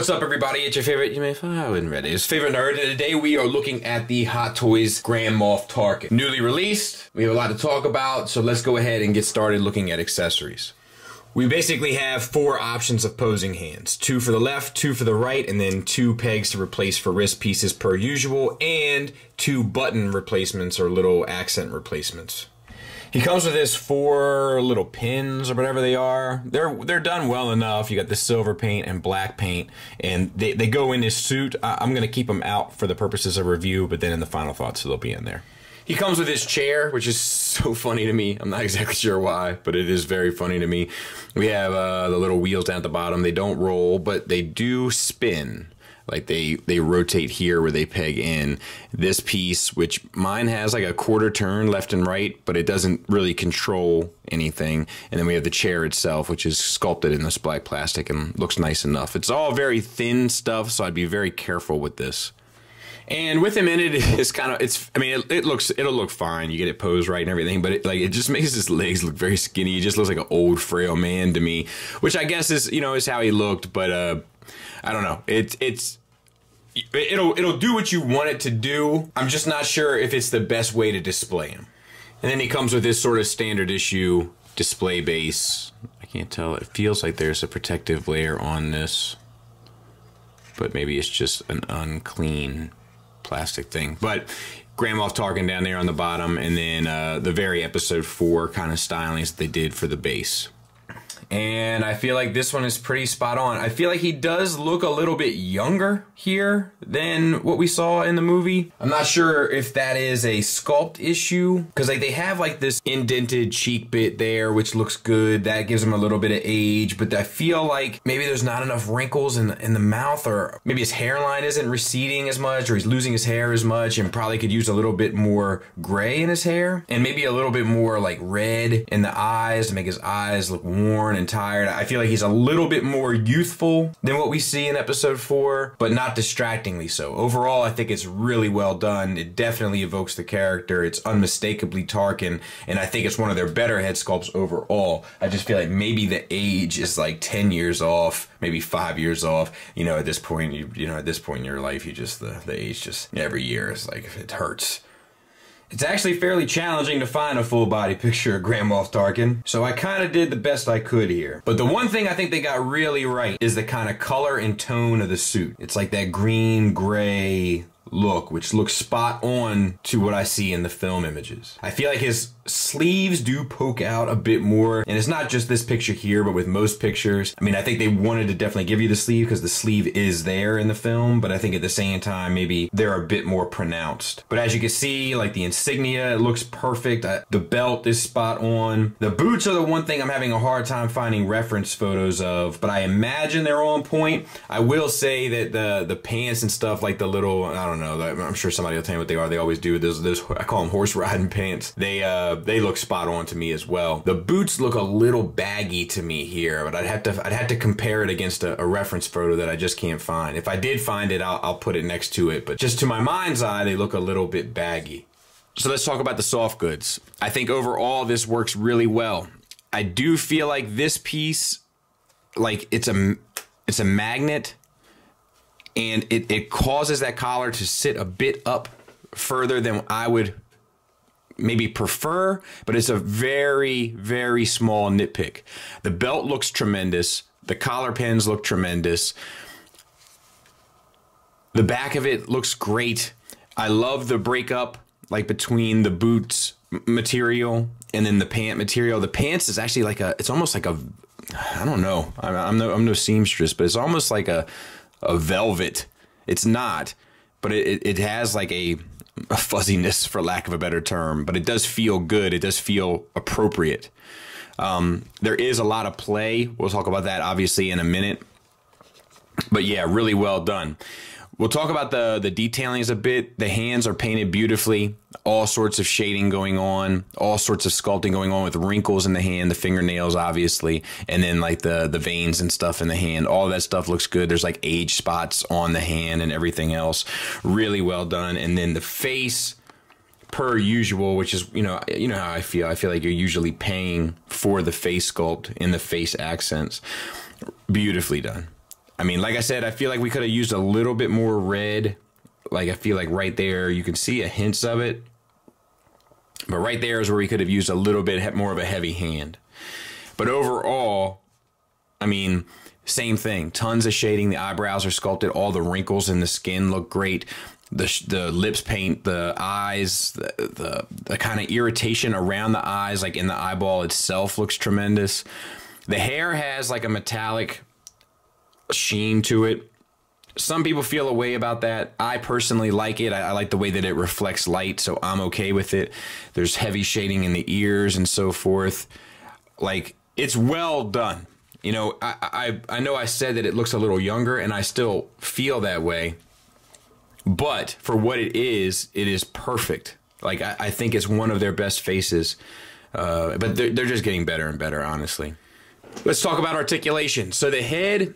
What's up, everybody? It's your favorite, I wouldn't read it. It's favorite nerd, and today we are looking at the Hot Toys Grand Moff Tarkin. Newly released, we have a lot to talk about, so let's go ahead and get started looking at accessories. We basically have 4 options of posing hands. 2 for the left, 2 for the right, and then 2 pegs to replace for wrist pieces per usual, and 2 button replacements or little accent replacements. He comes with his 4 little pins or whatever they are. They're done well enough. You got the silver paint and black paint, and they go in his suit. I'm going to keep them out for the purposes of review, but then in the final thoughts they'll be in there. He comes with his chair, which is so funny to me. I'm not exactly sure why, but it is very funny to me. We have the little wheels down at the bottom. They don't roll, but they do spin. Like they rotate here where they peg in. This piece, which mine has like a quarter turn left and right, but it doesn't really control anything. And then we have the chair itself, which is sculpted in this black plastic and looks nice enough. It's all very thin stuff, so I'd be very careful with this. And with him in it, it's kind of, it'll look fine. You get it posed right and everything, but it just makes his legs look very skinny. He just looks like an old, frail man to me, which I guess is, is how he looked, but I don't know. It'll do what you want it to do. I'm just not sure if it's the best way to display him. And then he comes with this sort of standard issue display base. I can't tell. It feels like there's a protective layer on this, but maybe it's just an unclean plastic thing. But Grand Moff Tarkin down there on the bottom, and then the very episode 4 kind of stylings that they did for the base. And I feel like this one is pretty spot on. I feel like he does look a little bit younger here than what we saw in the movie. I'm not sure if that is a sculpt issue, because like they have like this indented cheek bit there, which looks good. That gives him a little bit of age, but I feel like maybe there's not enough wrinkles in the mouth, or maybe his hairline isn't receding as much, or he's losing his hair as much, and probably could use a little bit more gray in his hair, and maybe a little bit more like red in the eyes to make his eyes look worn and tired. I feel like he's a little bit more youthful than what we see in episode 4, but not distractingly so. Overall, I think it's really well done. It definitely evokes the character. It's unmistakably Tarkin, and I think it's one of their better head sculpts overall. I just feel like maybe the age is like 10 years off, maybe 5 years off. At this point, at this point in your life, you just, the age just every year is like, it hurts. It's actually fairly challenging to find a full body picture of Grand Moff Tarkin, so I kind of did the best I could here. But the one thing I think they got really right is the kind of color and tone of the suit. It's like that green, gray look, which looks spot on to what I see in the film images. I feel like his sleeves do poke out a bit more, and it's not just this picture here, but with most pictures. I think they wanted to definitely give you the sleeve because the sleeve is there in the film, but I think at the same time, maybe they're a bit more pronounced. But as you can see, like the insignia, it looks perfect. The belt is spot on. The boots are the one thing I'm having a hard time finding reference photos of, but I imagine they're on point. I will say that the pants and stuff, like the little, I don't know, I'm sure somebody will tell me what they are. They always do. Those I call them horse riding pants. They look spot on to me as well. The boots look a little baggy to me here, but I'd have to compare it against a reference photo that I just can't find. If I did find it, I'll put it next to it. But just to my mind's eye, they look a little bit baggy. So let's talk about the soft goods. I think overall this works really well. I do feel like this piece, like it's a magnet, and it causes that collar to sit a bit up further than I would maybe prefer, but it's a very, very small nitpick. The belt looks tremendous. The collar pins look tremendous. The back of it looks great. I love the breakup, like between the boots material and then the pant material. The pants is actually like it's almost like I don't know. I'm no seamstress, but it's almost like a velvet. It's not, but it has like a fuzziness, for lack of a better term, but it does feel good. It does feel appropriate. There is a lot of play. We'll talk about that obviously in a minute, but yeah, really well done. We'll talk about the detailings a bit. The hands are painted beautifully. All sorts of shading going on. All sorts of sculpting going on with wrinkles in the hand, the fingernails, obviously, and then like the veins and stuff in the hand. All that stuff looks good. There's like age spots on the hand and everything else. Really well done. And then the face, per usual, which is, you know how I feel. I feel like you're usually paying for the face sculpt in the face accents. Beautifully done. I mean, like I said, I feel like we could have used a little bit more red. Like, I feel like right there, you can see a hint of it. But right there is where we could have used a little bit more of a heavy hand. But overall, I mean, same thing. Tons of shading. The eyebrows are sculpted. All the wrinkles in the skin look great. The lips paint, the eyes, the kind of irritation around the eyes, like in the eyeball itself, looks tremendous. The hair has like a metallic sheen to it. Some people feel a way about that. I personally like it. I like the way that it reflects light, so I'm okay with it. There's heavy shading in the ears and so forth. Like, it's well done. You know, I know I said that it looks a little younger, and I still feel that way. But for what it is perfect. Like, I think it's one of their best faces. But they're just getting better and better, honestly. Let's talk about articulation. So the head,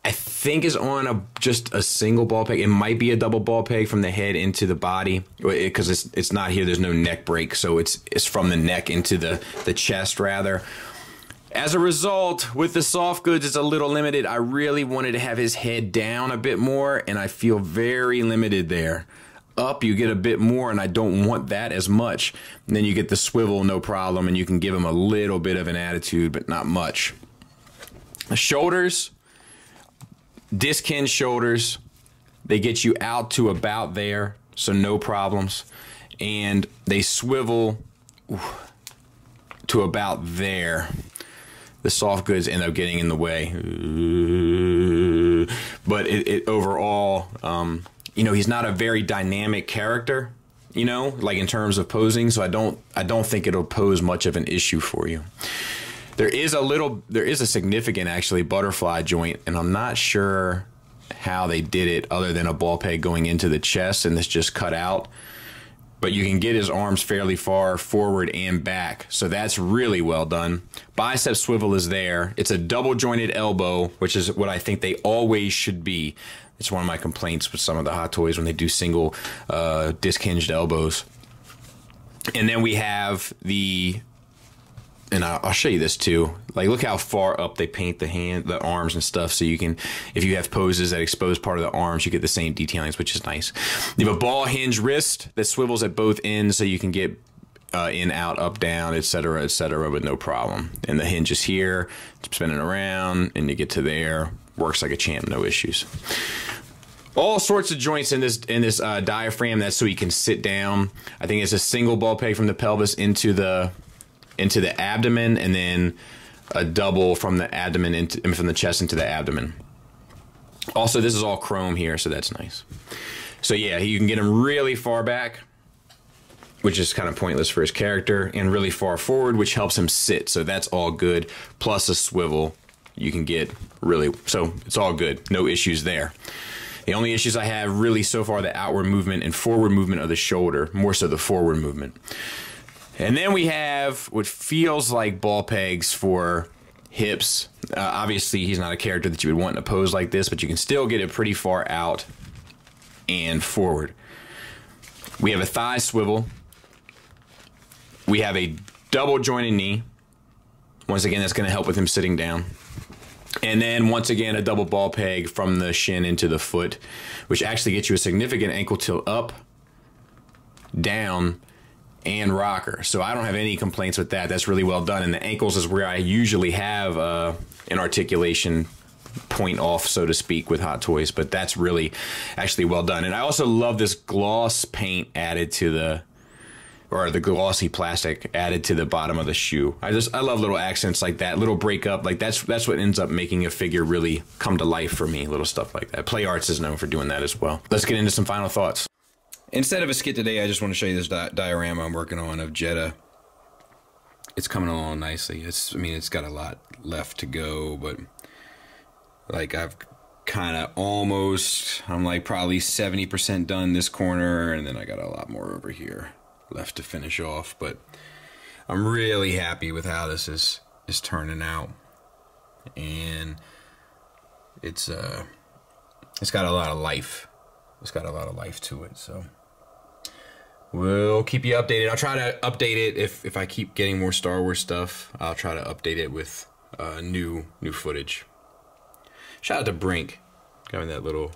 I think, is on just a single ball peg. It might be a double ball peg from the head into the body, because it's not here. There's no neck break, so it's from the neck into the chest, rather. As a result, with the soft goods, it's a little limited. I really wanted to have his head down a bit more, and I feel very limited there. Up, you get a bit more, and I don't want that as much. And then you get the swivel, no problem, and you can give him a little bit of an attitude, but not much. The shoulders, disc hinge shoulders, they get you out to about there, so no problems. And they swivel to about there. The soft goods end up getting in the way. But it overall, you know, he's not a very dynamic character, you know, like in terms of posing, so I don't think it'll pose much of an issue for you. There is a significant, actually, butterfly joint, and I'm not sure how they did it other than a ball peg going into the chest and this just cut out. But you can get his arms fairly far forward and back, so that's really well done. Bicep swivel is there. It's a double jointed elbow, which is what I think they always should be. It's one of my complaints with some of the Hot Toys when they do single disc hinged elbows. And then we have the, and I'll show you this too. Like, look how far up they paint the arms and stuff, so you can, if you have poses that expose part of the arms, you get the same detailings, which is nice. You have a ball hinge wrist that swivels at both ends, so you can get in, out, up, down, etc., with no problem. And the hinge is here, spinning around, and you get to there. Works like a champ, no issues. All sorts of joints in this diaphragm. That's so he can sit down. I think it's a single ball peg from the pelvis into the abdomen, and then a double from the abdomen from the chest into the abdomen. Also, this is all chrome here, so that's nice. So yeah, you can get him really far back, which is kind of pointless for his character, and really far forward, which helps him sit. So that's all good. Plus a swivel, you can get really, so it's all good. No issues there. The only issues I have really so far, the outward movement and forward movement of the shoulder, more so the forward movement. And then we have what feels like ball pegs for hips. Obviously, he's not a character that you would want in a pose like this, but you can still get it pretty far out and forward. We have a thigh swivel. We have a double jointed knee. Once again, that's going to help with him sitting down. And then, once again, a double ball peg from the shin into the foot, which actually gets you a significant ankle tilt up, down, and rocker. So I don't have any complaints with that. That's really well done. And the ankles is where I usually have an articulation point off, so to speak, with Hot Toys. But that's really actually well done. And I also love this gloss paint added to the, or the glossy plastic added to the bottom of the shoe. I love little accents like that, little breakup. Like that's what ends up making a figure really come to life for me, little stuff like that. Play Arts is known for doing that as well. Let's get into some final thoughts. Instead of a skit today, I just want to show you this diorama I'm working on of Jedha. It's coming along nicely. I mean, it's got a lot left to go, but like I've kind of almost, I'm like probably 70% done this corner, and then I got a lot more over here left to finish off. But I'm really happy with how this is turning out, and it's got a lot of life. It's got a lot of life to it, so we'll keep you updated. I'll try to update it if I keep getting more Star Wars stuff. I'll try to update it with new footage. Shout out to Brink. Got me that little,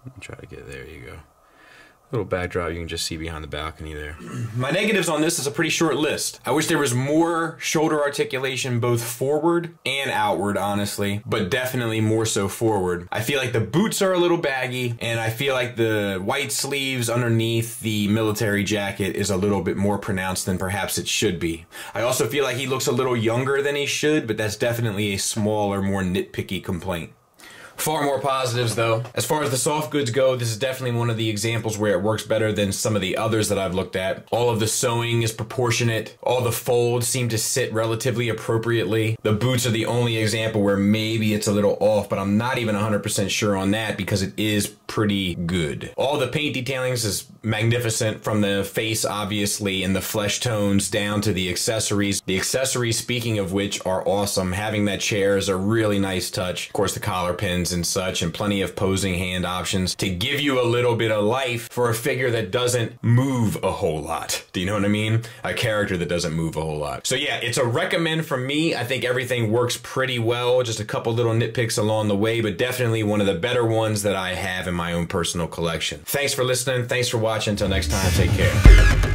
let me try to get, there you go. Little backdrop you can just see behind the balcony there. My negatives on this is a pretty short list. I wish there was more shoulder articulation both forward and outward, honestly, but definitely more so forward. I feel like the boots are a little baggy, and I feel like the white sleeves underneath the military jacket is a little bit more pronounced than perhaps it should be. I also feel like he looks a little younger than he should, but that's definitely a smaller, more nitpicky complaint. Far more positives though. As far as the soft goods go, this is definitely one of the examples where it works better than some of the others that I've looked at. All of the sewing is proportionate. All the folds seem to sit relatively appropriately. The boots are the only example where maybe it's a little off, but I'm not even 100% sure on that because it is pretty good. All the paint detailings is magnificent, from the face obviously and the flesh tones down to the accessories. The accessories, speaking of which, are awesome. Having that chair is a really nice touch. Of course, the collar pins and such, and plenty of posing hand options to give you a little bit of life for a figure that doesn't move a whole lot. Do you know what I mean? A character that doesn't move a whole lot. So yeah, it's a recommend from me. I think everything works pretty well. Just a couple little nitpicks along the way, but definitely one of the better ones that I have in my own personal collection. Thanks for listening. Thanks for watching. Until next time, take care.